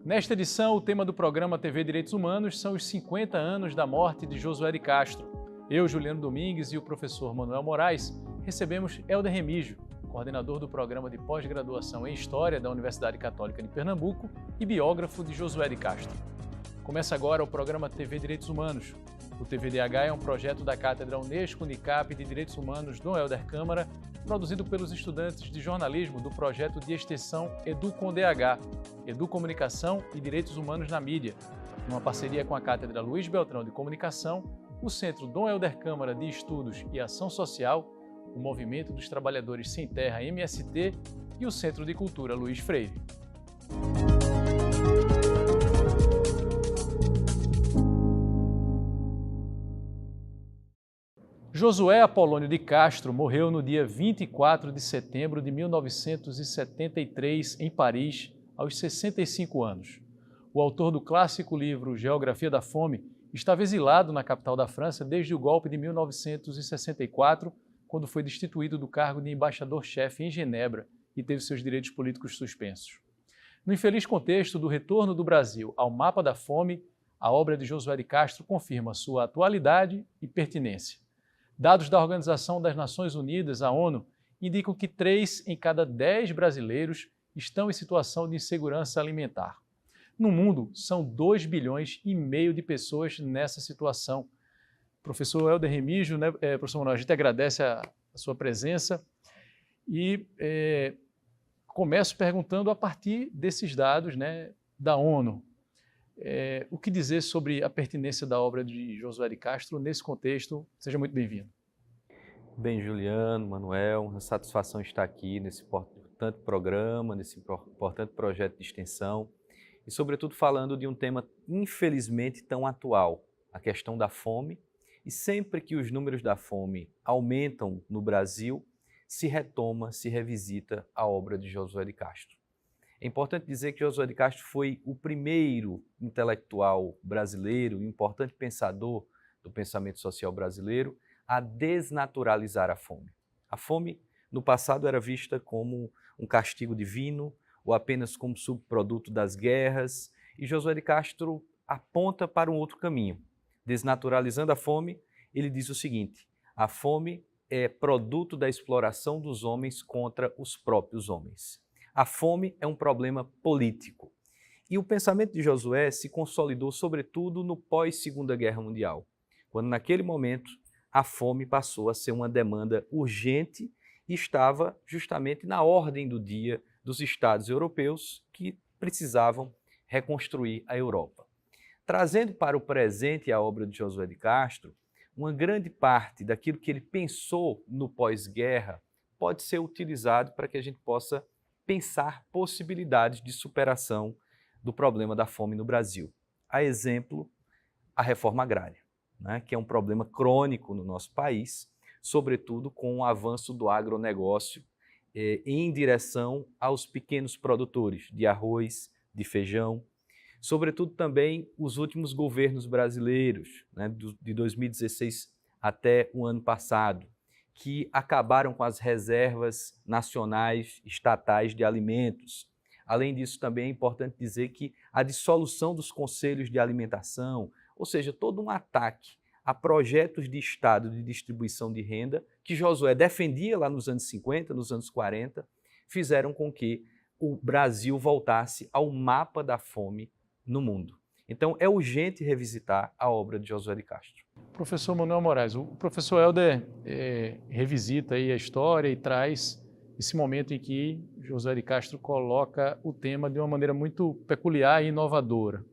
Nesta edição, o tema do programa TV Direitos Humanos são os 50 anos da morte de Josué de Castro. Eu, Juliano Domingues e o professor Manuel Moraes recebemos Helder Remígio, coordenador do programa de pós-graduação em História da Universidade Católica de Pernambuco e biógrafo de Josué de Castro. Começa agora o programa TV Direitos Humanos. O TVDH é um projeto da Cátedra Unesco-Unicap de Direitos Humanos do Helder Câmara, produzido pelos estudantes de jornalismo do projeto de extensão EduComDH, Educomunicação e Direitos Humanos na Mídia, numa parceria com a Cátedra Luiz Beltrão de Comunicação, o Centro Dom Helder Câmara de Estudos e Ação Social, o Movimento dos Trabalhadores Sem Terra MST e o Centro de Cultura Luiz Freire. Josué Apolônio de Castro morreu no dia 24 de setembro de 1973 em Paris, aos 65 anos. O autor do clássico livro Geografia da Fome estava exilado na capital da França desde o golpe de 1964, quando foi destituído do cargo de embaixador-chefe em Genebra e teve seus direitos políticos suspensos. No infeliz contexto do retorno do Brasil ao mapa da fome, a obra de Josué de Castro confirma sua atualidade e pertinência. Dados da Organização das Nações Unidas, a ONU, indicam que 3 em cada 10 brasileiros estão em situação de insegurança alimentar. No mundo, são 2,5 bilhões de pessoas nessa situação. Professor Helder Remígio, professor Manuel, a gente agradece a sua presença e começo perguntando a partir desses dados, da ONU. O que dizer sobre a pertinência da obra de Josué de Castro nesse contexto? Seja muito bem-vindo. Bem, Juliano, Manuel, uma satisfação estar aqui nesse importante programa, nesse importante projeto de extensão e, sobretudo, falando de um tema infelizmente tão atual, a questão da fome. E sempre que os números da fome aumentam no Brasil, se retoma, se revisita a obra de Josué de Castro. É importante dizer que Josué de Castro foi o primeiro intelectual brasileiro, importante pensador do pensamento social brasileiro, a desnaturalizar a fome. A fome, no passado, era vista como um castigo divino ou apenas como subproduto das guerras, e Josué de Castro aponta para um outro caminho. Desnaturalizando a fome, ele diz o seguinte: a fome é produto da exploração dos homens contra os próprios homens. A fome é um problema político. E o pensamento de Josué se consolidou sobretudo no pós-Segunda Guerra Mundial, quando naquele momento a fome passou a ser uma demanda urgente e estava justamente na ordem do dia dos Estados europeus que precisavam reconstruir a Europa. Trazendo para o presente a obra de Josué de Castro, uma grande parte daquilo que ele pensou no pós-guerra pode ser utilizado para que a gente possa pensar possibilidades de superação do problema da fome no Brasil. A exemplo, a reforma agrária, que é um problema crônico no nosso país, sobretudo com o avanço do agronegócio em direção aos pequenos produtores de arroz, de feijão, sobretudo também os últimos governos brasileiros, de 2016 até o ano passado, que acabaram com as reservas nacionais estatais de alimentos. Além disso, também é importante dizer que a dissolução dos conselhos de alimentação, ou seja, todo um ataque a projetos de Estado de distribuição de renda, que Josué defendia lá nos anos 50, nos anos 40, fizeram com que o Brasil voltasse ao mapa da fome no mundo. Então, é urgente revisitar a obra de Josué de Castro. Professor Manuel Moraes, o professor Helder revisita aí a história e traz esse momento em que Josué de Castro coloca o tema de uma maneira muito peculiar e inovadora.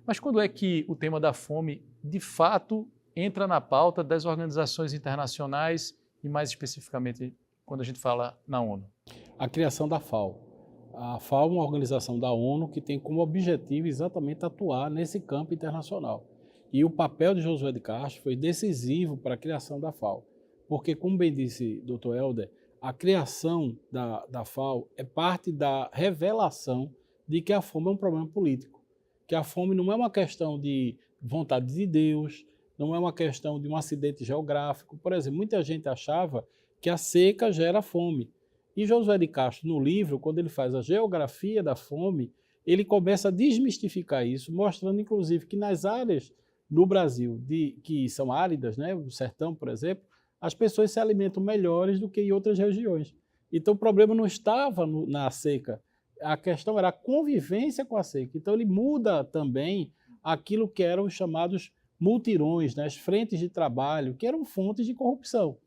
Mas quando é que o tema da fome, de fato, entra na pauta das organizações internacionais e, mais especificamente, quando a gente fala na ONU? A criação da FAO. A FAO é uma organização da ONU que tem como objetivo exatamente atuar nesse campo internacional. E o papel de Josué de Castro foi decisivo para a criação da FAO, porque, como bem disse o Dr. Helder, a criação da FAO é parte da revelação de que a fome é um problema político, que a fome não é uma questão de vontade de Deus, não é uma questão de um acidente geográfico. Por exemplo, muita gente achava que a seca gera fome. E Josué de Castro, no livro, quando ele faz a geografia da fome, ele começa a desmistificar isso, mostrando, inclusive, que nas áreas no Brasil que são áridas, né, o sertão, por exemplo, as pessoas se alimentam melhores do que em outras regiões. Então, o problema não estava na seca, a questão era a convivência com a seca. Então, ele muda também aquilo que eram os chamados multirões, né, as frentes de trabalho, que eram fontes de corrupção.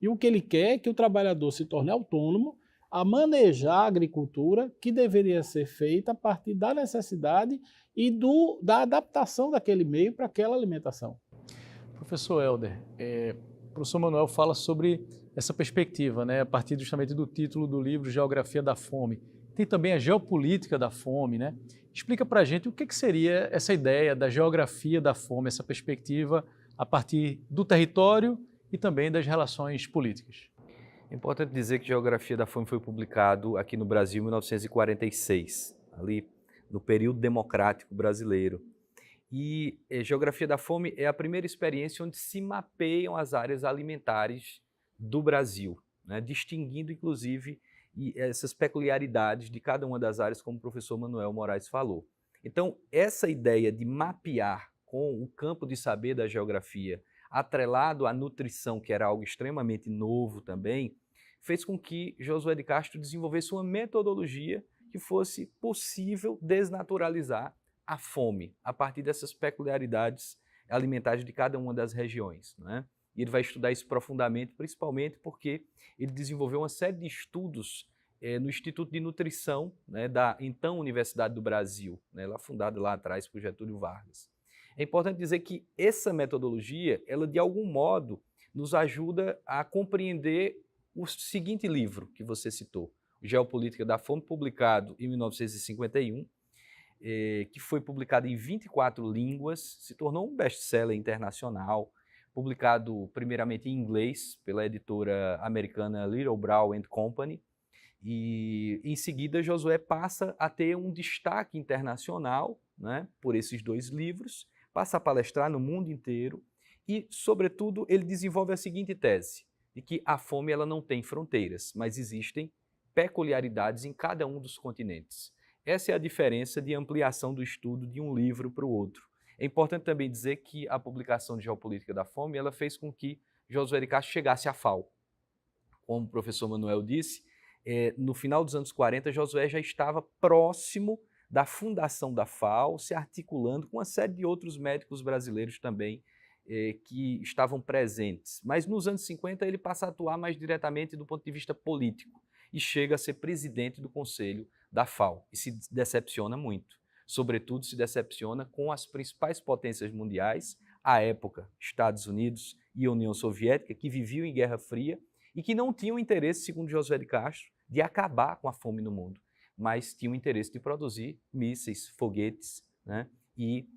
E o que ele quer é que o trabalhador se torne autônomo a manejar a agricultura que deveria ser feita a partir da necessidade e da adaptação daquele meio para aquela alimentação. Professor Helder, o professor Manuel fala sobre essa perspectiva, né, a partir justamente do título do livro Geografia da Fome. Tem também a geopolítica da fome, né? Explica para a gente o que seria essa ideia da geografia da fome, essa perspectiva a partir do território e também das relações políticas. É importante dizer que Geografia da Fome foi publicado aqui no Brasil em 1946, ali no período democrático brasileiro. E Geografia da Fome é a primeira experiência onde se mapeiam as áreas alimentares do Brasil, né, distinguindo, inclusive, essas peculiaridades de cada uma das áreas, como o professor Manuel Moraes falou. Então, essa ideia de mapear com o campo de saber da geografia, atrelado à nutrição, que era algo extremamente novo também, fez com que Josué de Castro desenvolvesse uma metodologia que fosse possível desnaturalizar a fome, a partir dessas peculiaridades alimentares de cada uma das regiões, né? E ele vai estudar isso profundamente, principalmente porque ele desenvolveu uma série de estudos no Instituto de Nutrição, né, da então Universidade do Brasil, né, fundada lá atrás por Getúlio Vargas. É importante dizer que essa metodologia, ela de algum modo nos ajuda a compreender o seguinte livro que você citou, Geopolítica da Fome, publicado em 1951, que foi publicado em 24 línguas, se tornou um best-seller internacional, publicado primeiramente em inglês pela editora americana Little Brown and Company, e em seguida Josué passa a ter um destaque internacional, né, por esses 2 livros, passa a palestrar no mundo inteiro e, sobretudo, ele desenvolve a seguinte tese, de que a fome ela não tem fronteiras, mas existem peculiaridades em cada um dos continentes. Essa é a diferença de ampliação do estudo de um livro para o outro. É importante também dizer que a publicação de Geopolítica da Fome ela fez com que Josué de Castro chegasse à FAO. Como o professor Manuel disse, no final dos anos 40, Josué já estava próximo da fundação da FAO, se articulando com uma série de outros médicos brasileiros também que estavam presentes. Mas nos anos 50 ele passa a atuar mais diretamente do ponto de vista político e chega a ser presidente do Conselho da FAO e se decepciona muito. Sobretudo se decepciona com as principais potências mundiais, à época Estados Unidos e União Soviética, que viviam em Guerra Fria e que não tinham interesse, segundo Josué de Castro, de acabar com a fome no mundo, mas tinham interesse de produzir mísseis, foguetes, né, e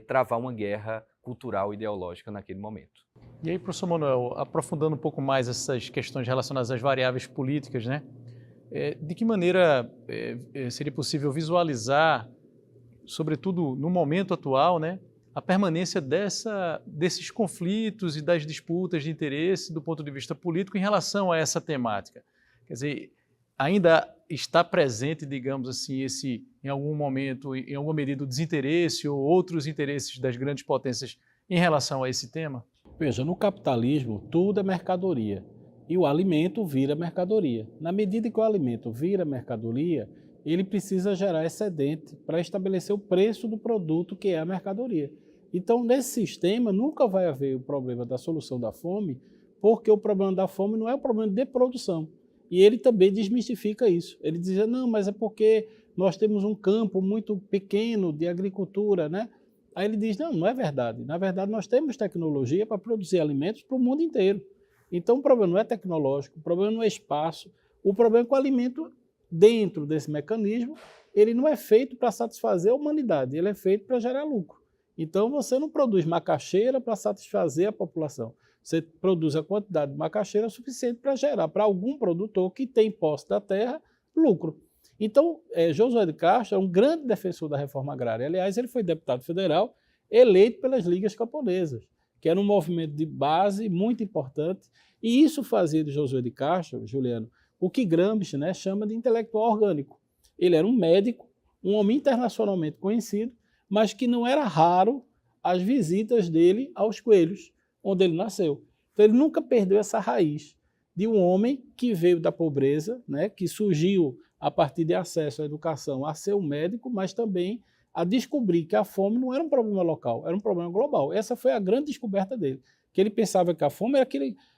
travar uma guerra cultural e ideológica naquele momento. E aí, professor Manuel, aprofundando um pouco mais essas questões relacionadas às variáveis políticas, né, de que maneira seria possível visualizar, sobretudo no momento atual, né, a permanência desses conflitos e das disputas de interesse do ponto de vista político em relação a essa temática? Quer dizer, ainda está presente, digamos assim, em algum momento, em alguma medida, o desinteresse ou outros interesses das grandes potências em relação a esse tema? Veja, no capitalismo, tudo é mercadoria e o alimento vira mercadoria. Na medida que o alimento vira mercadoria, ele precisa gerar excedente para estabelecer o preço do produto que é a mercadoria. Então, nesse sistema, nunca vai haver o problema da solução da fome, porque o problema da fome não é o problema de produção. E ele também desmistifica isso. Ele dizia, não, mas é porque nós temos um campo muito pequeno de agricultura, né? Aí ele diz, não, não é verdade. Na verdade, nós temos tecnologia para produzir alimentos para o mundo inteiro. Então, o problema não é tecnológico, o problema não é espaço, o problema é que o alimento, dentro desse mecanismo, ele não é feito para satisfazer a humanidade, ele é feito para gerar lucro. Então, você não produz macaxeira para satisfazer a população. Você produz a quantidade de macaxeira suficiente para gerar para algum produtor que tem posse da terra lucro. Então, Josué de Castro é um grande defensor da reforma agrária. Aliás, ele foi deputado federal eleito pelas ligas camponesas, que era um movimento de base muito importante. E isso fazia de Josué de Castro, Juliano, o que Gramsci, né, chama de intelectual orgânico. Ele era um médico um homem internacionalmente conhecido, mas que não era raro as visitas dele aos Coelhos, onde ele nasceu. Então ele nunca perdeu essa raiz de um homem que veio da pobreza, né, que surgiu a partir de acesso à educação, a ser um médico, mas também a descobrir que a fome não era um problema local, era um problema global. Essa foi a grande descoberta dele, que ele pensava que a fome era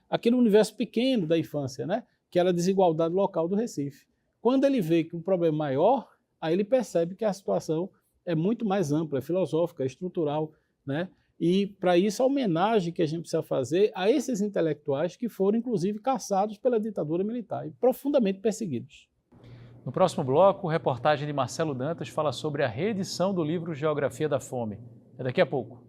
aquele universo pequeno da infância, né, que era a desigualdade local do Recife. Quando ele vê que um problema é maior, aí ele percebe que a situação é muito mais ampla, é filosófica, é estrutural, né? E, para isso, a homenagem que a gente precisa fazer a esses intelectuais que foram, inclusive, caçados pela ditadura militar e profundamente perseguidos. No próximo bloco, reportagem de Marcelo Dantas fala sobre a reedição do livro Geografia da Fome. É daqui a pouco.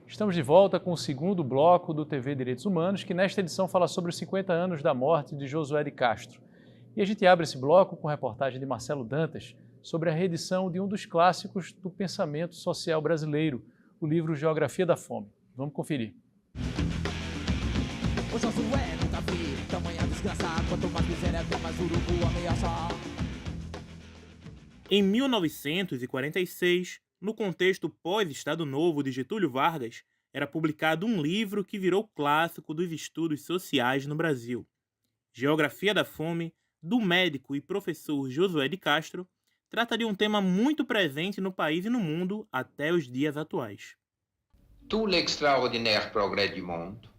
Estamos de volta com o segundo bloco do TV Direitos Humanos, que nesta edição fala sobre os 50 anos da morte de Josué de Castro. E a gente abre esse bloco com a reportagem de Marcelo Dantas sobre a reedição de um dos clássicos do pensamento social brasileiro, o livro Geografia da Fome. Vamos conferir. O Josué nunca vi tamanha desgraça, quanto mais miséria, mais urubu ameaça. Em 1946, no contexto pós-Estado Novo de Getúlio Vargas, era publicado um livro que virou clássico dos estudos sociais no Brasil. Geografia da Fome, do médico e professor Josué de Castro, trata de um tema muito presente no país e no mundo até os dias atuais. Tout l'extraordinaire progrès du monde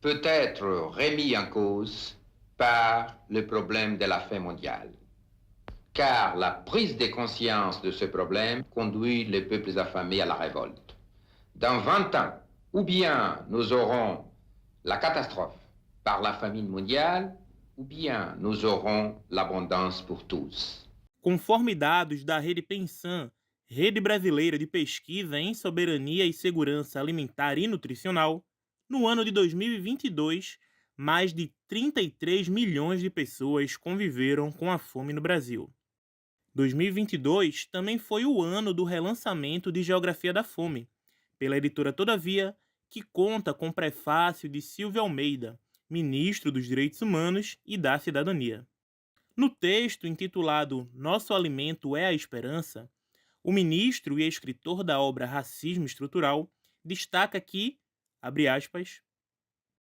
peut être remis en cause par le problème de la faim mondiale. Car la prise de conscience de ce problème conduit les peuples affamés à la révolte. Dans 20 ans, ou bien nous aurons la catastrophe par la famine mondiale, ou bien nous aurons l'abondance pour tous. Conforme dados da Rede Pensan, Rede Brasileira de Pesquisa em Soberania e Segurança Alimentar e Nutricional, no ano de 2022, mais de 33 milhões de pessoas conviveram com a fome no Brasil. 2022 também foi o ano do relançamento de Geografia da Fome, pela editora Todavia, que conta com prefácio de Silvio Almeida, ministro dos Direitos Humanos e da Cidadania. No texto intitulado Nosso Alimento é a Esperança, o ministro e escritor da obra Racismo Estrutural destaca que, abre aspas,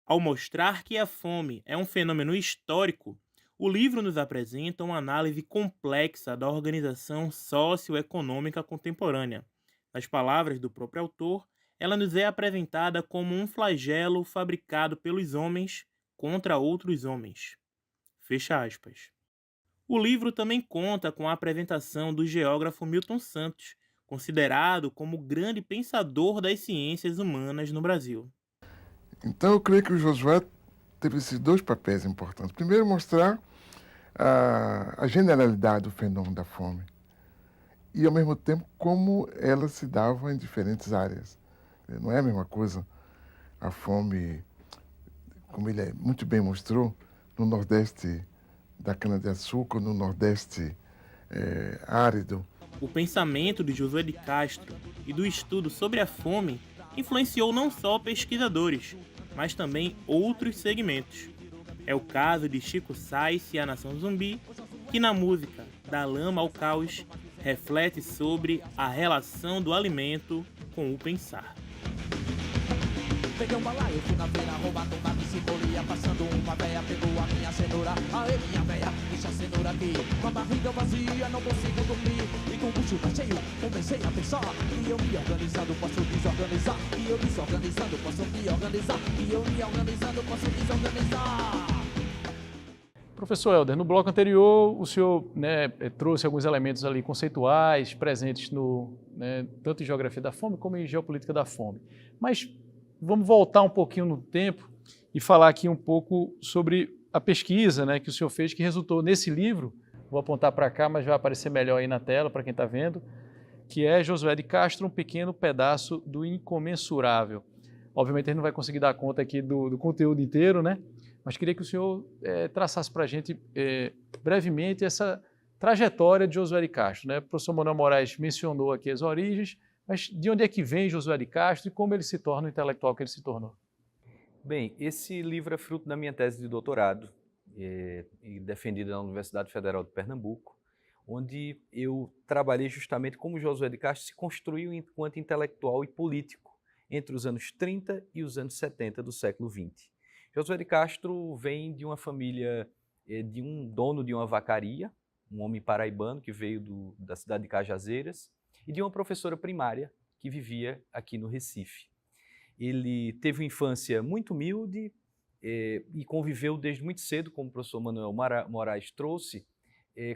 ao mostrar que a fome é um fenômeno histórico, o livro nos apresenta uma análise complexa da organização socioeconômica contemporânea. Nas palavras do próprio autor, ela nos é apresentada como um flagelo fabricado pelos homens contra outros homens. Fecha aspas. O livro também conta com a apresentação do geógrafo Milton Santos, considerado como o grande pensador das ciências humanas no Brasil. Então eu creio que o Josué teve esses dois papéis importantes. Primeiro, mostrar a generalidade do fenômeno da fome e, ao mesmo tempo, como ela se dava em diferentes áreas. Não é a mesma coisa a fome, como ele muito bem mostrou, no Nordeste da cana-de-açúcar, no Nordeste árido. O pensamento de Josué de Castro e do estudo sobre a fome influenciou não só pesquisadores, mas também outros segmentos. É o caso de Chico Science e a Nação Zumbi, que na música Da Lama ao Caos reflete sobre a relação do alimento com o pensar. Peguei um balaio, fui na feira, roubando uma biciclolia, passando uma véia, pegou a minha cenoura. Aê, minha véia, deixa a cenoura aqui. Com a barriga vazia, não consigo dormir. E com o bucho tá cheio, comecei a pensar. E eu me organizando, posso desorganizar. E eu desorganizando, posso me organizar. E eu me organizando, posso desorganizar. Professor Helder, no bloco anterior o senhor trouxe alguns elementos ali conceituais presentes tanto em Geografia da Fome como em Geopolítica da Fome. Mas vamos voltar um pouquinho no tempo e falar aqui um pouco sobre a pesquisa que o senhor fez, que resultou nesse livro, vou apontar para cá, mas vai aparecer melhor aí na tela para quem está vendo, que é Josué de Castro, um pequeno pedaço do incomensurável. Obviamente a gente não vai conseguir dar conta aqui do conteúdo inteiro, mas queria que o senhor traçasse para a gente brevemente essa trajetória de Josué de Castro, né? O professor Manuel Moraes mencionou aqui as origens, mas de onde é que vem Josué de Castro e como ele se torna o intelectual que ele se tornou? Bem, esse livro é fruto da minha tese de doutorado, e defendida na Universidade Federal de Pernambuco, onde eu trabalhei justamente como Josué de Castro se construiu enquanto intelectual e político entre os anos 30 e os anos 70 do século XX. Josué de Castro vem de uma família de um dono de uma vacaria, um homem paraibano que veio da cidade de Cajazeiras, e de uma professora primária que vivia aqui no Recife. Ele teve uma infância muito humilde e conviveu desde muito cedo, como o professor Manuel Moraes trouxe,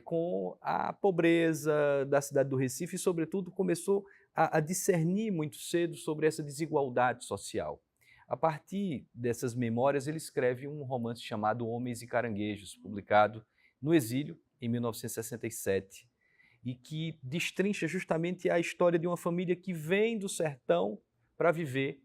com a pobreza da cidade do Recife e, sobretudo, começou a discernir muito cedo sobre essa desigualdade social. A partir dessas memórias, ele escreve um romance chamado Homens e Caranguejos, publicado no exílio, em 1967, e que destrincha justamente a história de uma família que vem do sertão para viver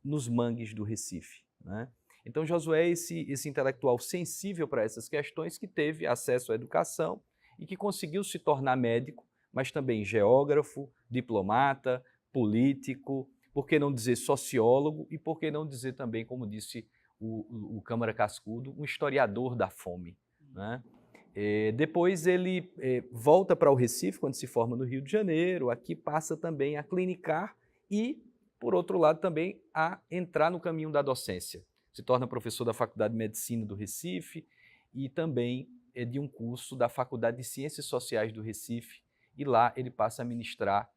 nos mangues do Recife, né? Então, Josué é esse intelectual sensível para essas questões, que teve acesso à educação e que conseguiu se tornar médico, mas também geógrafo, diplomata, político, por que não dizer sociólogo e por que não dizer também, como disse o Câmara Cascudo, um historiador da fome, né? Depois ele volta para o Recife, quando se forma no Rio de Janeiro, aqui passa também a clinicar e, por outro lado, também a entrar no caminho da docência. Se torna professor da Faculdade de Medicina do Recife e também de um curso da Faculdade de Ciências Sociais do Recife, e lá ele passa a ministrar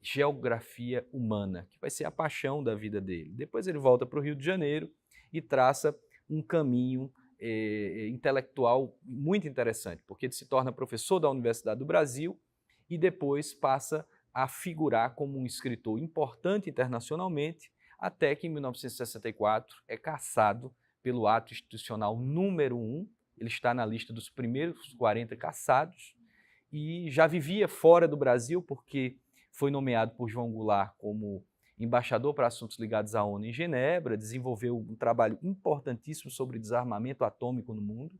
Geografia Humana, que vai ser a paixão da vida dele. Depois ele volta para o Rio de Janeiro e traça um caminho intelectual muito interessante, porque ele se torna professor da Universidade do Brasil e depois passa a figurar como um escritor importante internacionalmente, até que em 1964 é cassado pelo ato institucional número 1, ele está na lista dos primeiros 40 cassados e já vivia fora do Brasil porque foi nomeado por João Goulart como embaixador para assuntos ligados à ONU em Genebra, desenvolveu um trabalho importantíssimo sobre desarmamento atômico no mundo,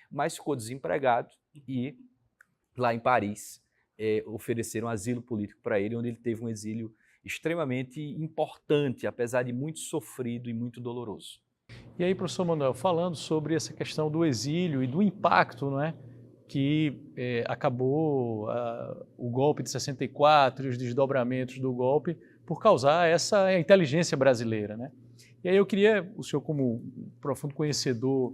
mas ficou desempregado e lá em Paris ofereceram asilo político para ele, onde ele teve um exílio extremamente importante, apesar de muito sofrido e muito doloroso. E aí, professor Manuel, falando sobre essa questão do exílio e do impacto, não é, que acabou o golpe de 64 e os desdobramentos do golpe por causar essa inteligência brasileira, né? E aí eu queria, o senhor como um profundo conhecedor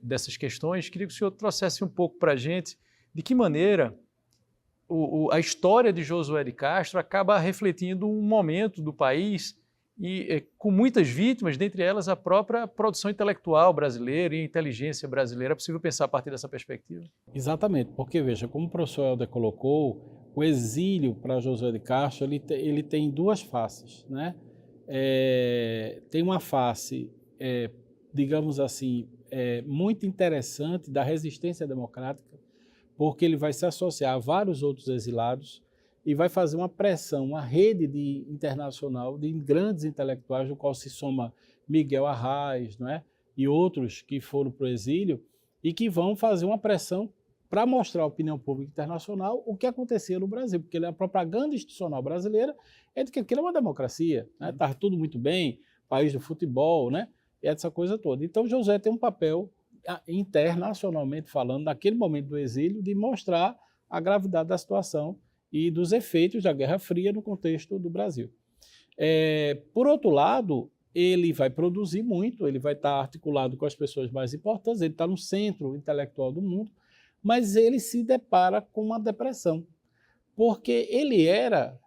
dessas questões, queria que o senhor trouxesse um pouco para a gente de que maneira a história de Josué de Castro acaba refletindo um momento do país e com muitas vítimas, dentre elas a própria produção intelectual brasileira e a inteligência brasileira. É possível pensar a partir dessa perspectiva? Exatamente, porque veja, como o professor Helder colocou, o exílio para Josué de Castro ele tem duas faces, né? Tem uma face, digamos assim, muito interessante da resistência democrática, porque ele vai se associar a vários outros exilados e vai fazer uma pressão, uma rede internacional de grandes intelectuais, no qual se soma Miguel Arraes, não é? E outros que foram para o exílio e que vão fazer uma pressão para mostrar à opinião pública internacional o que acontecia no Brasil, porque a propaganda institucional brasileira é de que aquilo é uma democracia, né? Tá tudo muito bem, país do futebol, né? E essa coisa toda. Então, Josué tem um papel internacionalmente falando, naquele momento do exílio, de mostrar a gravidade da situação e dos efeitos da Guerra Fria no contexto do Brasil. Por outro lado, ele vai produzir muito, ele vai estar articulado com as pessoas mais importantes, ele está no centro intelectual do mundo, mas ele se depara com uma depressão, porque ele era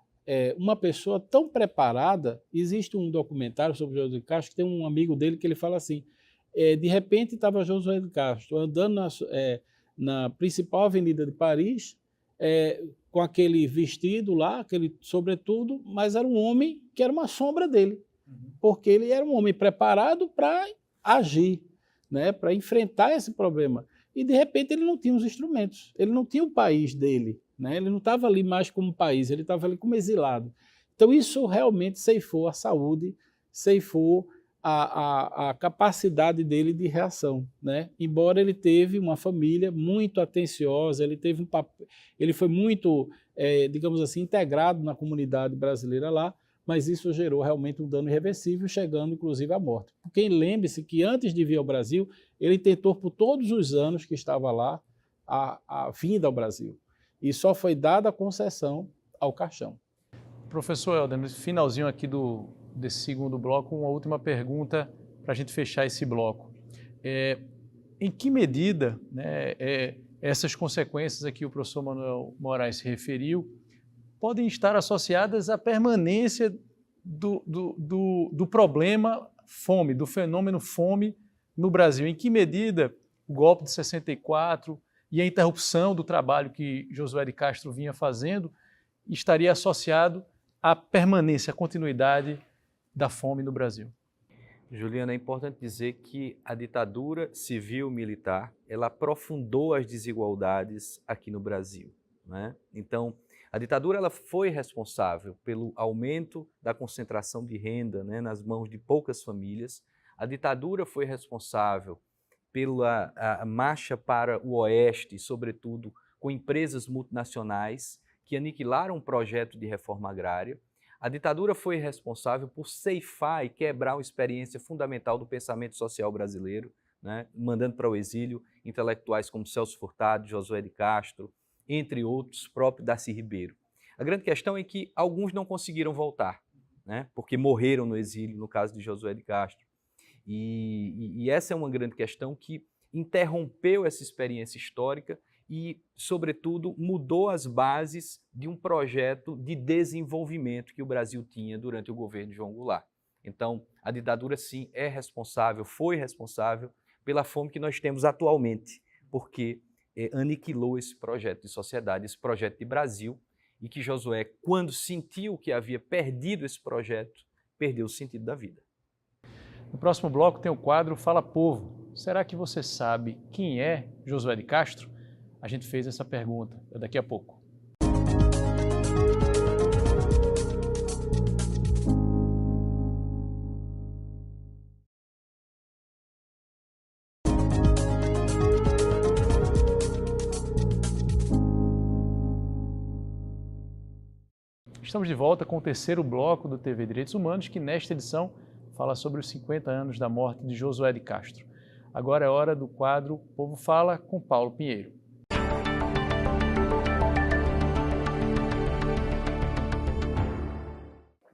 uma pessoa tão preparada. Existe um documentário sobre Josué de Castro, que tem um amigo dele que ele fala assim, de repente estava Josué de Castro andando na principal avenida de Paris, com aquele vestido lá, aquele sobretudo, mas era um homem que era uma sombra dele, porque ele era um homem preparado para agir, né, para enfrentar esse problema. E, de repente, ele não tinha os instrumentos, ele não tinha o país dele, né, ele não estava ali mais como país, ele estava ali como exilado. Então, isso realmente ceifou a saúde, ceifou a capacidade dele de reação, né? Embora ele teve uma família muito atenciosa, ele foi muito, digamos assim, integrado na comunidade brasileira lá, mas isso gerou realmente um dano irreversível, chegando inclusive à morte. Porque lembre-se que antes de vir ao Brasil, ele tentou por todos os anos que estava lá a vinda ao Brasil, e só foi dada a concessão ao caixão. Professor Helder, no finalzinho aqui desse segundo bloco, uma última pergunta para a gente fechar esse bloco. Em que medida, né, essas consequências a que o professor Manuel Moraes se referiu podem estar associadas à permanência do problema fome, do fenômeno fome no Brasil? Em que medida o golpe de 64 e a interrupção do trabalho que Josué de Castro vinha fazendo estaria associado à permanência, à continuidade da fome no Brasil? Juliana, é importante dizer que a ditadura civil-militar, ela aprofundou as desigualdades aqui no Brasil, né? Então, a ditadura ela foi responsável pelo aumento da concentração de renda, né, nas mãos de poucas famílias. A ditadura foi responsável pela marcha para o oeste, sobretudo com empresas multinacionais que aniquilaram um projeto de reforma agrária. A ditadura foi responsável por ceifar e quebrar uma experiência fundamental do pensamento social brasileiro, né, mandando para o exílio intelectuais como Celso Furtado, Josué de Castro, entre outros, próprio Darcy Ribeiro. A grande questão é que alguns não conseguiram voltar, né, porque morreram no exílio, no caso de Josué de Castro. E essa é uma grande questão que interrompeu essa experiência histórica e, sobretudo, mudou as bases de um projeto de desenvolvimento que o Brasil tinha durante o governo de João Goulart. Então, a ditadura, sim, é responsável, foi responsável pela fome que nós temos atualmente, porque aniquilou esse projeto de sociedade, esse projeto de Brasil, e que Josué, quando sentiu que havia perdido esse projeto, perdeu o sentido da vida. No próximo bloco tem o quadro Fala Povo. Será que você sabe quem é Josué de Castro? A gente fez essa pergunta, daqui a pouco. Estamos de volta com o terceiro bloco do TV Direitos Humanos, que nesta edição fala sobre os 50 anos da morte de Josué de Castro. Agora é hora do quadro Povo Fala com Paulo Pinheiro.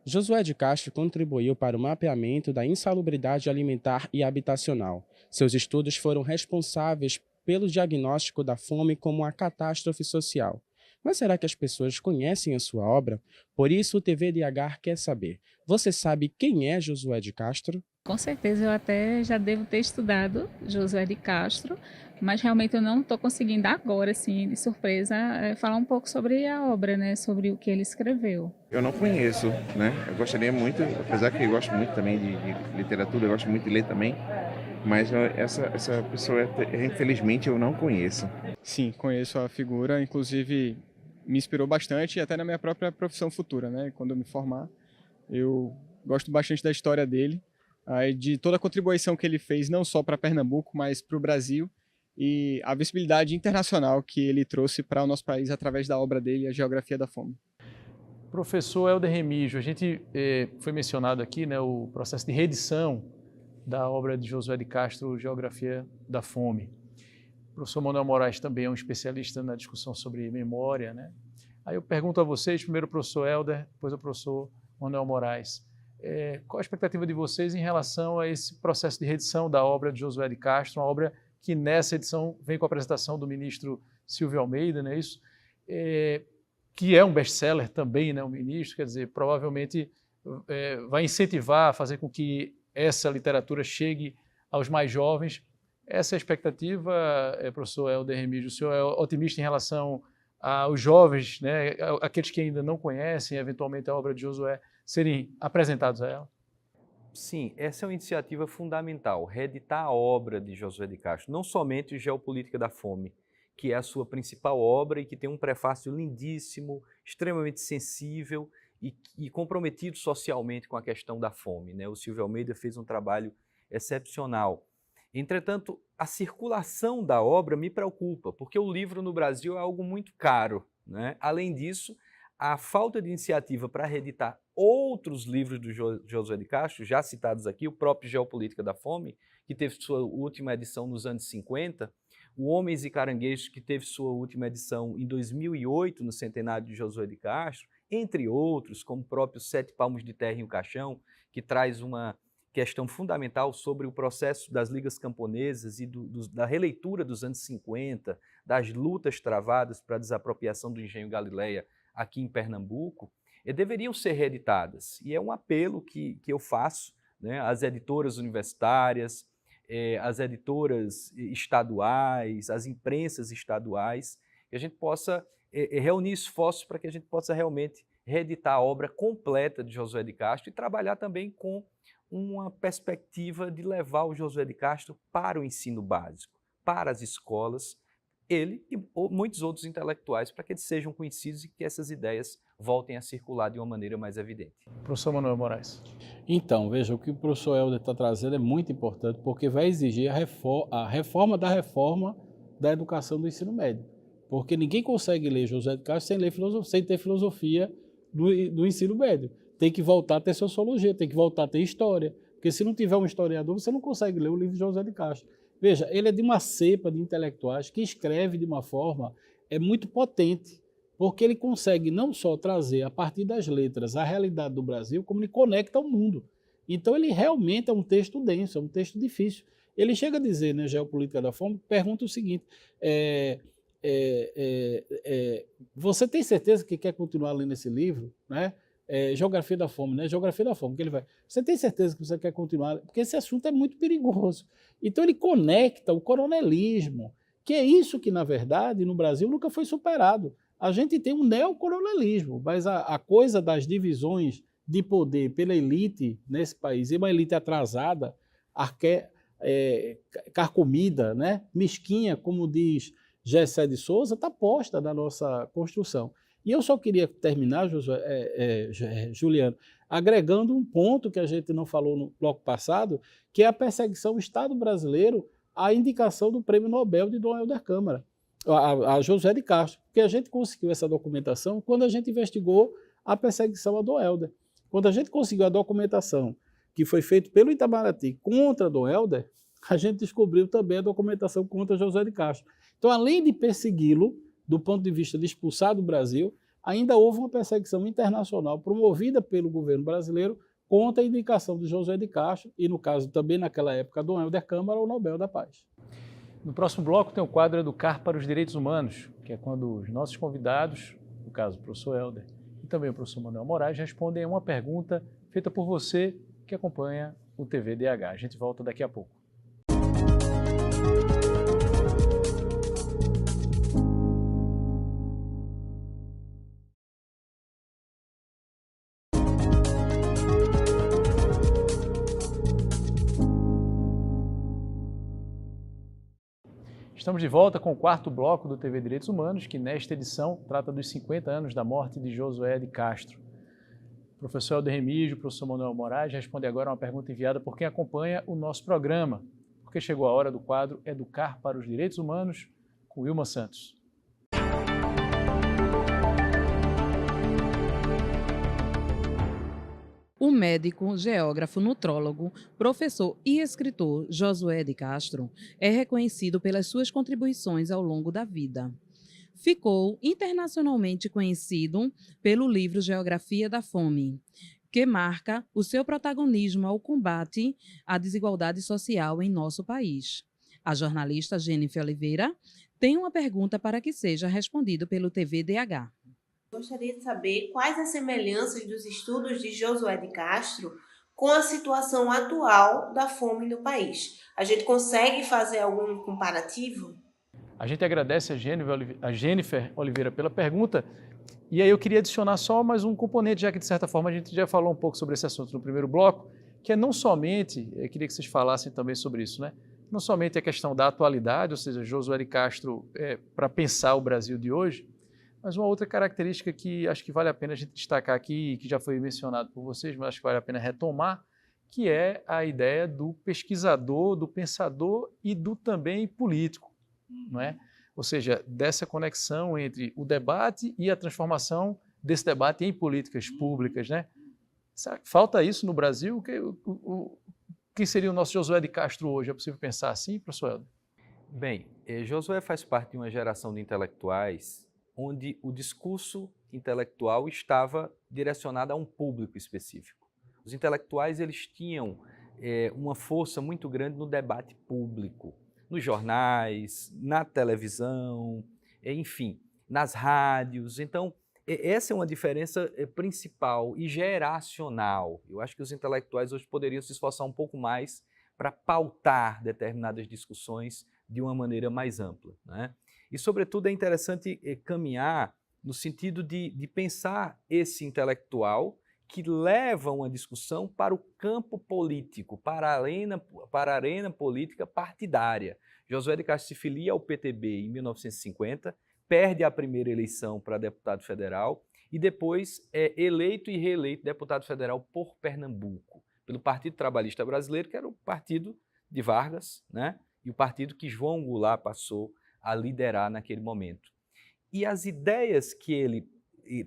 Josué de Castro contribuiu para o mapeamento da insalubridade alimentar e habitacional. Seus estudos foram responsáveis pelo diagnóstico da fome como uma catástrofe social. Mas será que as pessoas conhecem a sua obra? Por isso o TVDH quer saber. Você sabe quem é Josué de Castro? Com certeza eu até já devo ter estudado Josué de Castro, mas realmente eu não estou conseguindo agora, assim, de surpresa, falar um pouco sobre a obra, né, sobre o que ele escreveu. Eu não conheço, né? Eu gostaria muito, apesar que eu gosto muito também de literatura, eu gosto muito de ler também, mas essa pessoa, infelizmente, eu não conheço. Sim, conheço a figura, inclusive me inspirou bastante até na minha própria profissão futura, né? Quando eu me formar, eu gosto bastante da história dele, de toda a contribuição que ele fez, não só para Pernambuco, mas para o Brasil, e a visibilidade internacional que ele trouxe para o nosso país através da obra dele, A Geografia da Fome. Professor Helder Remígio, a gente foi mencionado aqui, né, o processo de reedição da obra de Josué de Castro, Geografia da Fome. O professor Manuel Moraes também é um especialista na discussão sobre memória, né? Aí eu pergunto a vocês, primeiro o professor Helder, depois o professor Manuel Moraes, qual a expectativa de vocês em relação a esse processo de reedição da obra de Josué de Castro, uma obra que nessa edição vem com a apresentação do ministro Silvio Almeida, não é isso? Que é um best-seller também, né, o ministro, quer dizer, provavelmente vai incentivar, fazer com que essa literatura chegue aos mais jovens. Essa é a expectativa, professor Helder Remígio, o senhor é otimista em relação aos jovens, né, aqueles que ainda não conhecem, eventualmente, a obra de Josué, serem apresentados a ela? Sim, essa é uma iniciativa fundamental, reeditar a obra de Josué de Castro, não somente o Geopolítica da Fome, que é a sua principal obra e que tem um prefácio lindíssimo, extremamente sensível e comprometido socialmente com a questão da fome, né? O Silvio Almeida fez um trabalho excepcional. Entretanto, a circulação da obra me preocupa, porque o livro no Brasil é algo muito caro, né? Além disso, a falta de iniciativa para reeditar outros livros do Josué de Castro, já citados aqui, o próprio Geopolítica da Fome, que teve sua última edição nos anos 50, o Homens e Caranguejos, que teve sua última edição em 2008, no centenário de Josué de Castro, entre outros, como o próprio Sete Palmos de Terra em o Caixão, que traz uma questão fundamental sobre o processo das ligas camponesas e da releitura dos anos 50, das lutas travadas para a desapropriação do engenho Galileia aqui em Pernambuco, deveriam ser reeditadas. E é um apelo que eu faço, né, às editoras universitárias, às editoras estaduais, às imprensas estaduais, que a gente possa reunir esforços para que a gente possa realmente reeditar a obra completa de Josué de Castro e trabalhar também com uma perspectiva de levar o Josué de Castro para o ensino básico, para as escolas, ele e muitos outros intelectuais, para que eles sejam conhecidos e que essas ideias voltem a circular de uma maneira mais evidente. Professor Manuel Moraes. Então, veja, o que o professor Helder está trazendo é muito importante, porque vai exigir a reforma da educação do ensino médio. Porque ninguém consegue ler Josué de Castro sem ter filosofia do ensino médio. Tem que voltar a ter sociologia, tem que voltar a ter história. Porque se não tiver um historiador, você não consegue ler o livro de Josué de Castro. Veja, ele é de uma cepa de intelectuais que escreve de uma forma muito potente, porque ele consegue não só trazer, a partir das letras, a realidade do Brasil, como ele conecta ao mundo. Então, ele realmente é um texto denso, é um texto difícil. Ele chega a dizer, né, Geopolítica da Fome, pergunta o seguinte, você tem certeza que quer continuar lendo esse livro, né? Geografia da Fome, né? Geografia da Fome, que ele vai. Você tem certeza que você quer continuar? Porque esse assunto é muito perigoso. Então ele conecta o coronelismo, que é isso que, na verdade, no Brasil nunca foi superado. A gente tem um neocoronelismo, mas a coisa das divisões de poder pela elite nesse país, e uma elite atrasada, carcomida, né? Mesquinha, como diz Gessé de Souza, está posta na nossa construção. E eu só queria terminar, Juliano, agregando um ponto que a gente não falou no bloco passado, que é a perseguição do Estado brasileiro à indicação do Prêmio Nobel de Dom Helder Câmara, a Josué de Castro, porque a gente conseguiu essa documentação quando a gente investigou a perseguição a Dom Helder. Quando a gente conseguiu a documentação que foi feita pelo Itamaraty contra Dom Helder, a gente descobriu também a documentação contra Josué de Castro. Então, além de persegui-lo, do ponto de vista de expulsar do Brasil, ainda houve uma perseguição internacional promovida pelo governo brasileiro contra a indicação de Josué de Castro e, no caso, também naquela época, Dom Helder Câmara, o Nobel da Paz. No próximo bloco tem o quadro Educar para os Direitos Humanos, que é quando os nossos convidados, no caso o professor Helder e também o professor Manuel Moraes, respondem a uma pergunta feita por você que acompanha o TVDH. A gente volta daqui a pouco. Estamos de volta com o quarto bloco do TV Direitos Humanos, que nesta edição trata dos 50 anos da morte de Josué de Castro. O professor Helder Remígio, o professor Manuel Moraes responde agora uma pergunta enviada por quem acompanha o nosso programa, porque chegou a hora do quadro Educar para os Direitos Humanos, com Wilma Santos. O médico, geógrafo, nutrólogo, professor e escritor Josué de Castro é reconhecido pelas suas contribuições ao longo da vida. Ficou internacionalmente conhecido pelo livro Geografia da Fome, que marca o seu protagonismo ao combate à desigualdade social em nosso país. A jornalista Jennifer Oliveira tem uma pergunta para que seja respondido pelo TVDH. Gostaria de saber quais as semelhanças dos estudos de Josué de Castro com a situação atual da fome no país. A gente consegue fazer algum comparativo? A gente agradece a Jennifer Oliveira pela pergunta. E aí eu queria adicionar só mais um componente, já que de certa forma a gente já falou um pouco sobre esse assunto no primeiro bloco, que é não somente, eu queria que vocês falassem também sobre isso, né? Não somente a questão da atualidade, ou seja, Josué de Castro para pensar o Brasil de hoje, Mas uma outra característica que acho que vale a pena a gente destacar aqui, que já foi mencionado por vocês, mas acho que vale a pena retomar, que é a ideia do pesquisador, do pensador e do também político, não é? Ou seja, dessa conexão entre o debate e a transformação desse debate em políticas públicas, né? Falta isso no Brasil? Quem seria o nosso Josué de Castro hoje? É possível pensar assim, professor Helder? Bem, Josué faz parte de uma geração de intelectuais onde o discurso intelectual estava direcionado a um público específico. Os intelectuais eles tinham uma força muito grande no debate público, nos jornais, na televisão, enfim, nas rádios. Então, essa é uma diferença principal e geracional. Eu acho que os intelectuais hoje poderiam se esforçar um pouco mais para pautar determinadas discussões de uma maneira mais ampla, né? E, sobretudo, é interessante caminhar no sentido de pensar esse intelectual que leva uma discussão para o campo político, para a arena política partidária. Josué de Castro se filia ao PTB em 1950, perde a primeira eleição para deputado federal e depois é eleito e reeleito deputado federal por Pernambuco, pelo Partido Trabalhista Brasileiro, que era o partido de Vargas, né? E o partido que João Goulart passou a liderar naquele momento. E as ideias que ele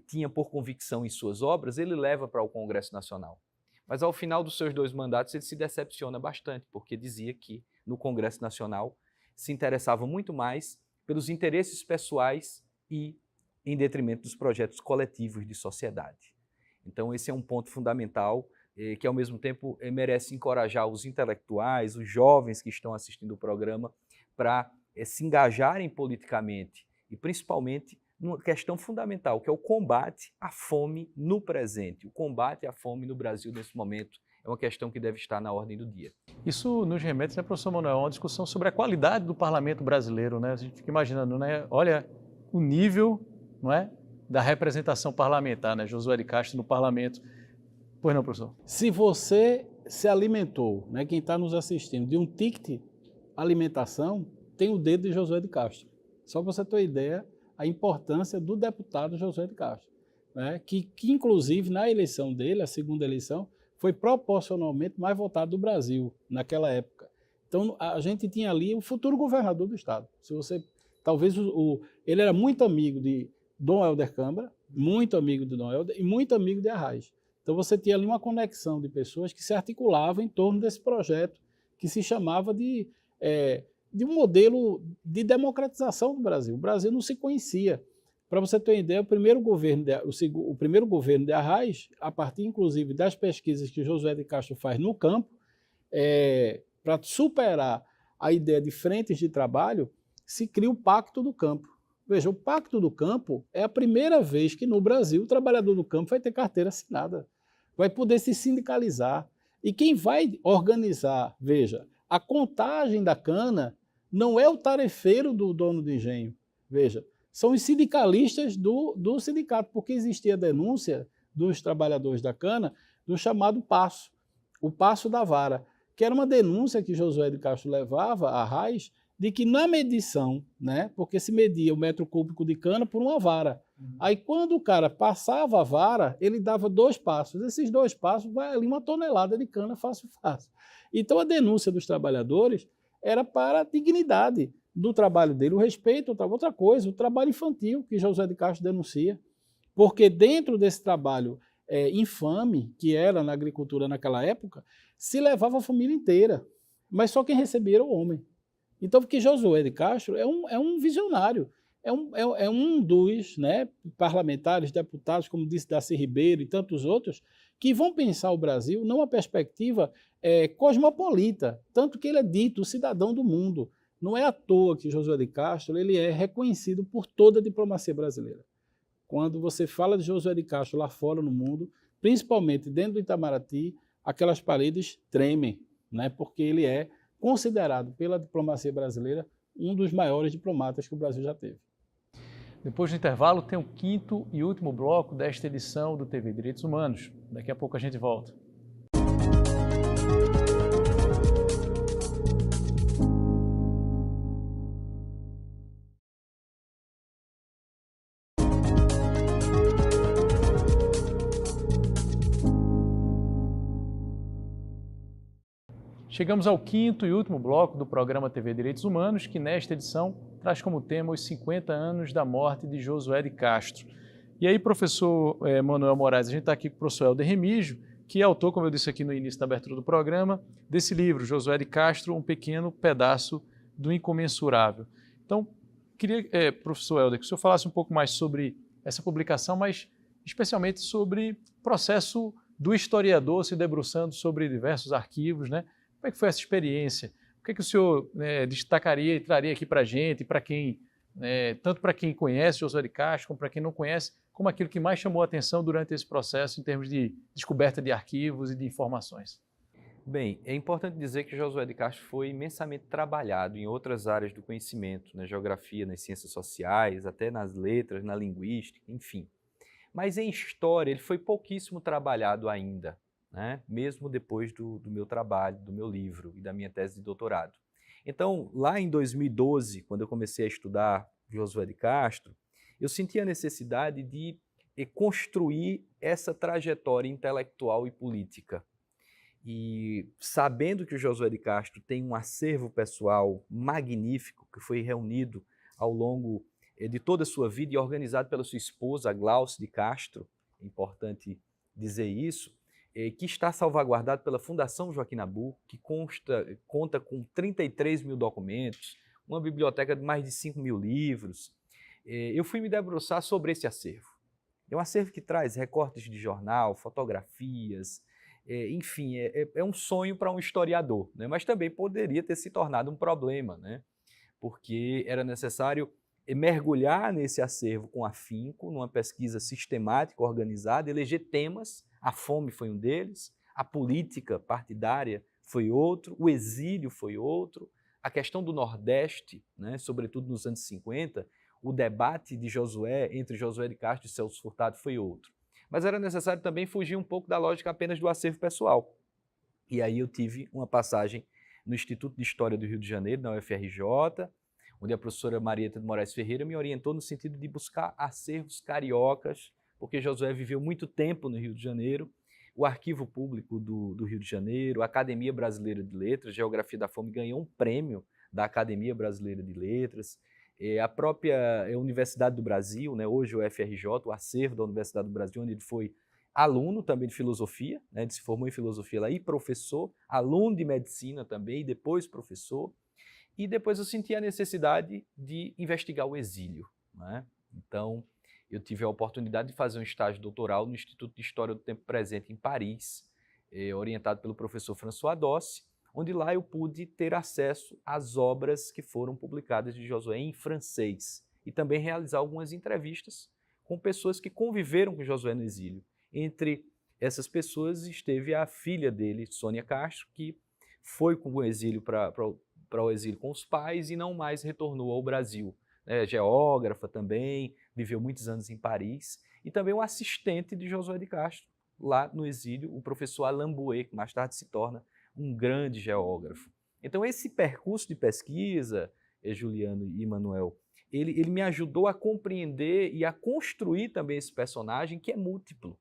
tinha por convicção em suas obras, ele leva para o Congresso Nacional. Mas ao final dos seus 2 mandatos ele se decepciona bastante, porque dizia que no Congresso Nacional se interessava muito mais pelos interesses pessoais e em detrimento dos projetos coletivos de sociedade. Então esse é um ponto fundamental que ao mesmo tempo merece encorajar os intelectuais, os jovens que estão assistindo o programa para se engajarem politicamente e principalmente numa questão fundamental, que é o combate à fome no presente. O combate à fome no Brasil nesse momento é uma questão que deve estar na ordem do dia. Isso nos remete, né, professor Manuel, a uma discussão sobre a qualidade do parlamento brasileiro, né? A gente fica imaginando, né? Olha o nível, não é, da representação parlamentar, né? Josué de Castro no parlamento. Pois não, professor? Se você se alimentou, né, quem está nos assistindo, de um ticket alimentação, tem o dedo de Josué de Castro. Só para você ter uma ideia, a importância do deputado Josué de Castro, né, que inclusive na eleição dele, a segunda eleição, foi proporcionalmente mais votado do Brasil naquela época. Então a gente tinha ali o futuro governador do estado. Se você, talvez ele era muito amigo de Dom Helder Câmara, muito amigo de Dom Helder e muito amigo de Arraes. Então você tinha ali uma conexão de pessoas que se articulavam em torno desse projeto que se chamava de um modelo de democratização do Brasil. O Brasil não se conhecia. Para você ter uma ideia, o primeiro governo de Arraes, a partir inclusive das pesquisas que Josué de Castro faz no campo, para superar a ideia de frentes de trabalho, se cria o Pacto do Campo. Veja, o Pacto do Campo é a primeira vez que no Brasil o trabalhador do campo vai ter carteira assinada, vai poder se sindicalizar. E quem vai organizar, veja, a contagem da cana não é o tarefeiro do dono do engenho, veja, são os sindicalistas do sindicato, porque existia a denúncia dos trabalhadores da cana do chamado passo, o passo da vara, que era uma denúncia que Josué de Castro levava a Arraes de que na medição, né, porque se media o metro cúbico de cana por uma vara. Aí quando o cara passava a vara, ele dava 2 passos. Esses 2 passos vai ali 1 tonelada de cana fácil. Então a denúncia dos trabalhadores era para a dignidade do trabalho dele, o respeito, outra coisa, o trabalho infantil que Josué de Castro denuncia. Porque dentro desse trabalho infame que era na agricultura naquela época, se levava a família inteira, mas só quem recebia era o homem. Então, porque Josué de Castro é um visionário, é um dos, né, parlamentares, deputados, como disse Darcy Ribeiro e tantos outros, que vão pensar o Brasil numa perspectiva cosmopolita, tanto que ele é dito o cidadão do mundo. Não é à toa que Josué de Castro ele é reconhecido por toda a diplomacia brasileira. Quando você fala de Josué de Castro lá fora no mundo, principalmente dentro do Itamaraty, aquelas paredes tremem, né, porque ele é considerado pela diplomacia brasileira um dos maiores diplomatas que o Brasil já teve. Depois do intervalo, tem o 5º e último bloco desta edição do TV Direitos Humanos. Daqui a pouco a gente volta. Chegamos ao quinto e último bloco do programa TV Direitos Humanos, que nesta edição traz como tema os 50 anos da morte de Josué de Castro. E aí, professor Manuel Moraes, a gente está aqui com o professor Helder Remígio, que é autor, como eu disse aqui no início da abertura do programa, desse livro, Josué de Castro, um pequeno pedaço do incomensurável. Então, queria, professor Helder, que o senhor falasse um pouco mais sobre essa publicação, mas especialmente sobre o processo do historiador se debruçando sobre diversos arquivos, né? Como é que foi essa experiência? O que é que o senhor destacaria e traria aqui para a gente, para quem, tanto para quem conhece Josué de Castro, como para quem não conhece, como aquilo que mais chamou a atenção durante esse processo em termos de descoberta de arquivos e de informações? Bem, é importante dizer que Josué de Castro foi imensamente trabalhado em outras áreas do conhecimento, na geografia, nas ciências sociais, até nas letras, na linguística, enfim. Mas em história ele foi pouquíssimo trabalhado ainda, né? Mesmo depois do meu trabalho, do meu livro e da minha tese de doutorado. Então, lá em 2012, quando eu comecei a estudar Josué de Castro, eu senti a necessidade de construir essa trajetória intelectual e política. E sabendo que o Josué de Castro tem um acervo pessoal magnífico, que foi reunido ao longo de toda a sua vida e organizado pela sua esposa, Glauce de Castro, é importante dizer isso, que está salvaguardado pela Fundação Joaquim Nabuco, que conta com 33 mil documentos, uma biblioteca de mais de 5 mil livros. Eu fui me debruçar sobre esse acervo. É um acervo que traz recortes de jornal, fotografias, enfim, é um sonho para um historiador, né? Mas também poderia ter se tornado um problema, né? Porque era necessário mergulhar nesse acervo com afinco, numa pesquisa sistemática, organizada, eleger temas. A fome foi um deles, a política partidária foi outro, o exílio foi outro, a questão do Nordeste, né, sobretudo nos anos 50, o debate de Josué entre Josué de Castro e Celso Furtado foi outro. Mas era necessário também fugir um pouco da lógica apenas do acervo pessoal. E aí eu tive uma passagem no Instituto de História do Rio de Janeiro, na UFRJ, onde a professora Marieta de Moraes Ferreira me orientou no sentido de buscar acervos cariocas, porque Josué viveu muito tempo no Rio de Janeiro, o Arquivo Público do Rio de Janeiro, a Academia Brasileira de Letras, Geografia da Fome ganhou um prêmio da Academia Brasileira de Letras, a própria Universidade do Brasil, né, hoje o UFRJ, o acervo da Universidade do Brasil, onde ele foi aluno também de filosofia, né, ele se formou em filosofia lá e professor, aluno de medicina também, e depois professor, e depois eu senti a necessidade de investigar o exílio, né? Então, eu tive a oportunidade de fazer um estágio doutoral no Instituto de História do Tempo Presente em Paris, orientado pelo professor François Dossi, onde lá eu pude ter acesso às obras que foram publicadas de Josué em francês e também realizar algumas entrevistas com pessoas que conviveram com Josué no exílio. Entre essas pessoas esteve a filha dele, Sônia Castro, que foi com o exílio para o exílio com os pais e não mais retornou ao Brasil. Geógrafa também, viveu muitos anos em Paris, e também um assistente de Josué de Castro, lá no exílio, o professor Alain Bouet, que mais tarde se torna um grande geógrafo. Então esse percurso de pesquisa, Juliano e Manuel, ele me ajudou a compreender e a construir também esse personagem que é múltiplo,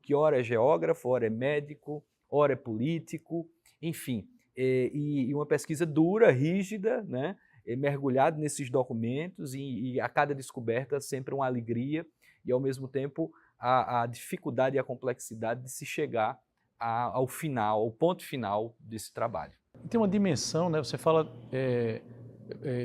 que ora é geógrafo, ora é médico, ora é político, enfim, e uma pesquisa dura, rígida, né? Mergulhado nesses documentos e a cada descoberta sempre uma alegria e ao mesmo tempo a dificuldade e a complexidade de se chegar ao final, ao ponto final desse trabalho. Tem uma dimensão, né? Você fala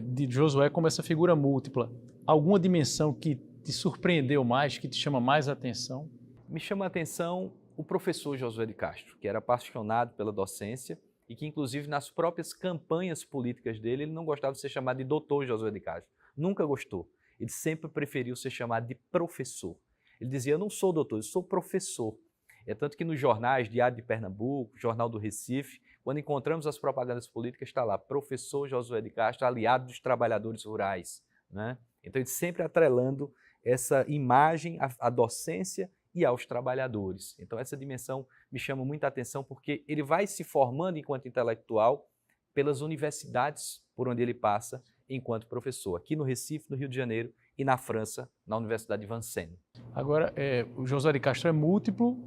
de Josué como essa figura múltipla. Alguma dimensão que te surpreendeu mais, que te chama mais atenção? Me chama a atenção o professor Josué de Castro, que era apaixonado pela docência e que, inclusive, nas próprias campanhas políticas dele, ele não gostava de ser chamado de doutor Josué de Castro. Nunca gostou. Ele sempre preferiu ser chamado de professor. Ele dizia, eu não sou doutor, eu sou professor. É tanto que nos jornais, Diário de Pernambuco, Jornal do Recife, quando encontramos as propagandas políticas, está lá, professor Josué de Castro, aliado dos trabalhadores rurais, né? Então, ele sempre atrelando essa imagem à docência e aos trabalhadores. Então, essa dimensão me chama muita atenção porque ele vai se formando enquanto intelectual pelas universidades por onde ele passa enquanto professor, aqui no Recife, no Rio de Janeiro e na França, na Universidade de Vincennes. Agora, o Josué de Castro é múltiplo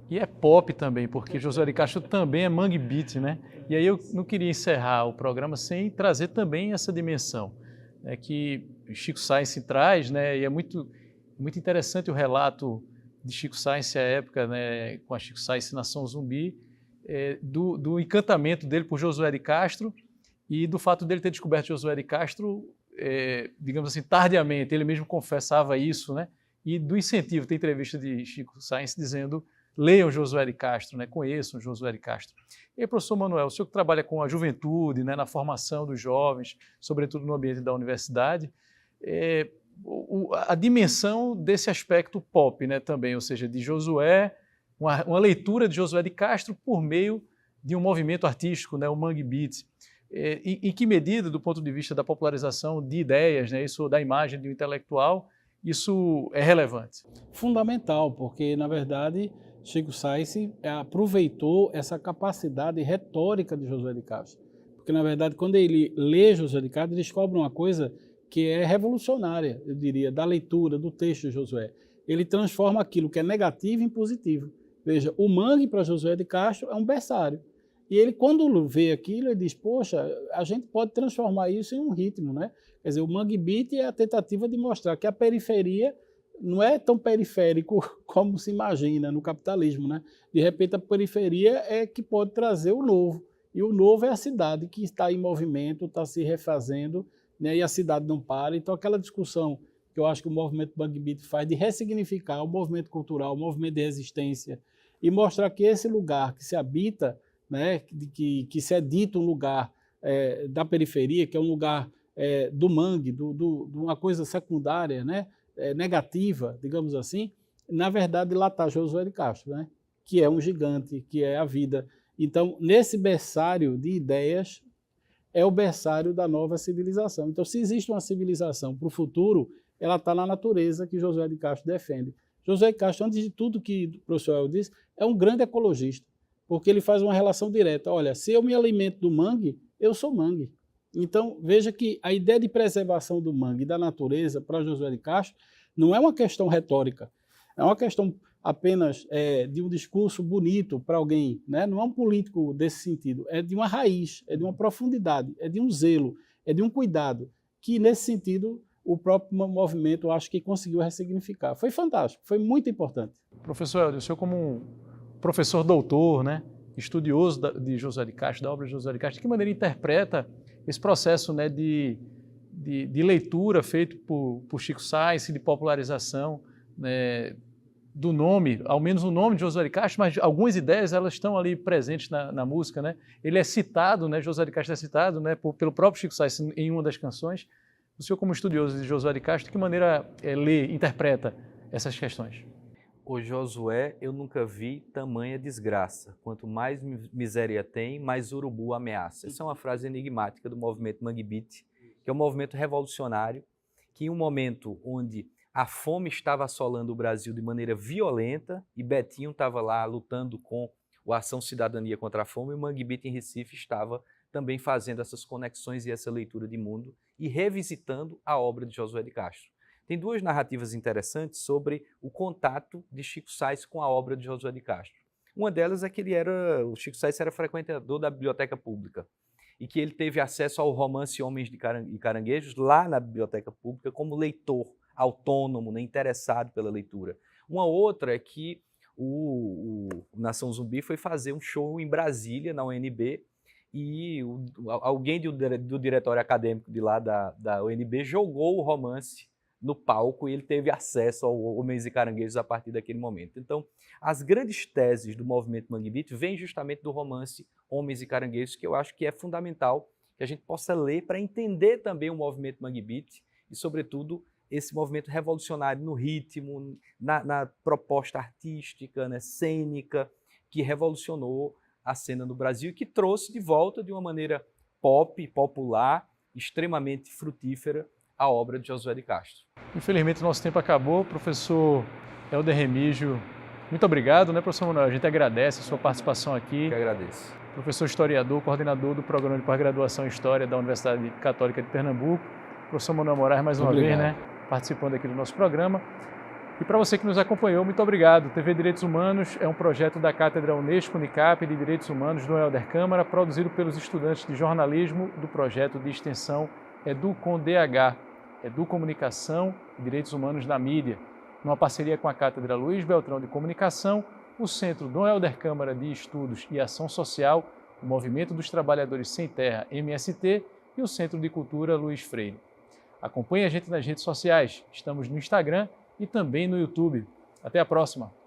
E é pop também, porque Josué de Castro também é mangue beat, né? E aí eu não queria encerrar o programa sem trazer também essa dimensão, né, que Chico Science traz, né? E é muito interessante o relato de Chico Science à época, né, com a Chico Science Nação Zumbi, do encantamento dele por Josué de Castro e do fato dele ter descoberto Josué de Castro, digamos assim, tardiamente. Ele mesmo confessava isso, né? E do incentivo, tem entrevista de Chico Science dizendo: leiam Josué de Castro, né? Conheçam Josué de Castro. E aí, professor Manuel, o senhor que trabalha com a juventude, né, na formação dos jovens, sobretudo no ambiente da universidade, a dimensão desse aspecto pop, né, também, ou seja, de Josué, uma leitura de Josué de Castro por meio de um movimento artístico, né, o Mangue Beat. Em que medida, do ponto de vista da popularização de ideias, né, isso da imagem de um intelectual, isso é relevante? Fundamental, porque, na verdade, Chico Science aproveitou essa capacidade retórica de Josué de Castro. Porque, na verdade, quando ele lê Josué de Castro, ele descobre uma coisa que é revolucionária, eu diria, da leitura, do texto de Josué. Ele transforma aquilo que é negativo em positivo. Veja, o mangue para Josué de Castro é um berçário. E ele, quando vê aquilo, ele diz: poxa, a gente pode transformar isso em um ritmo, né? Quer dizer, o Mangue Beat é a tentativa de mostrar que a periferia não é tão periférico como se imagina no capitalismo, né? De repente, a periferia é que pode trazer o novo. E o novo é a cidade que está em movimento, está se refazendo, né? E a cidade não para. Então, aquela discussão que eu acho que o movimento Mangue Beat faz de ressignificar o movimento cultural, o movimento de resistência, e mostrar que esse lugar que se habita, né, que se é dito um lugar da periferia, que é um lugar do mangue, de uma coisa secundária, né, negativa, digamos assim, na verdade lá está Josué de Castro, né, que é um gigante, que é a vida. Então, nesse berçário de ideias, é o berçário da nova civilização. Então, se existe uma civilização para o futuro, ela está na natureza que Josué de Castro defende. Josué de Castro, antes de tudo que o professor El disse, é um grande ecologista, porque ele faz uma relação direta. Olha, se eu me alimento do mangue, eu sou mangue. Então, veja que a ideia de preservação do mangue e da natureza para Josué de Castro não é uma questão retórica, é uma questão apenas de um discurso bonito para alguém, né? Não é um político desse sentido, é de uma raiz, é de uma profundidade, é de um zelo, é de um cuidado, que nesse sentido o próprio movimento, eu acho que conseguiu ressignificar. Foi fantástico, foi muito importante. Professor Helder, o senhor como um professor doutor, né, estudioso de Josué de Castro, da obra de Josué de Castro, de que maneira interpreta esse processo, né, de leitura feito por Chico Science, de popularização, né, do nome, ao menos o nome de Josué de Castro, mas algumas ideias elas estão ali presentes na música, né? Ele é citado, né, Josué de Castro é citado, né, pelo próprio Chico Science em uma das canções. O senhor, como estudioso de Josué de Castro, de que maneira interpreta essas questões? O Josué, eu nunca vi tamanha desgraça. Quanto mais miséria tem, mais urubu ameaça. Essa é uma frase enigmática do movimento Mangue Beat, que é um movimento revolucionário, que em um momento onde a fome estava assolando o Brasil de maneira violenta, e Betinho estava lá lutando com a Ação Cidadania contra a Fome, e o Mangue Beat em Recife estava também fazendo essas conexões e essa leitura de mundo e revisitando a obra de Josué de Castro. Tem duas narrativas interessantes sobre o contato de Chico Science com a obra de Josué de Castro. Uma delas é que o Chico Science era frequentador da biblioteca pública e que ele teve acesso ao romance Homens e Caranguejos lá na biblioteca pública como leitor autônomo, né, interessado pela leitura. Uma outra é que o Nação Zumbi foi fazer um show em Brasília, na UNB, e alguém do diretório acadêmico de lá da UNB jogou o romance no palco e ele teve acesso ao Homens e Caranguejos a partir daquele momento. Então, as grandes teses do movimento Mangue Beat vêm justamente do romance Homens e Caranguejos, que eu acho que é fundamental que a gente possa ler para entender também o movimento Mangue Beat e, sobretudo, esse movimento revolucionário no ritmo, na proposta artística, né, cênica, que revolucionou a cena no Brasil e que trouxe de volta, de uma maneira popular, extremamente frutífera, a obra de Josué de Castro. Infelizmente, o nosso tempo acabou. Professor Helder Remígio, muito obrigado, né, professor Manuel? A gente agradece a sua participação aqui. Eu que agradeço. Professor historiador, coordenador do Programa de Pós-Graduação em História da Universidade Católica de Pernambuco. Professor Manuel Moraes, mais uma vez, né, participando aqui do nosso programa. E para você que nos acompanhou, muito obrigado. TV Direitos Humanos é um projeto da Cátedra Unesco Unicap de Direitos Humanos do Helder Câmara, produzido pelos estudantes de jornalismo do projeto de extensão EduComDH, Educomunicação e Direitos Humanos na Mídia, numa parceria com a Cátedra Luiz Beltrão de Comunicação, o Centro Dom Helder Câmara de Estudos e Ação Social, o Movimento dos Trabalhadores Sem Terra, MST, e o Centro de Cultura Luiz Freire. Acompanhe a gente nas redes sociais, estamos no Instagram e também no YouTube. Até a próxima!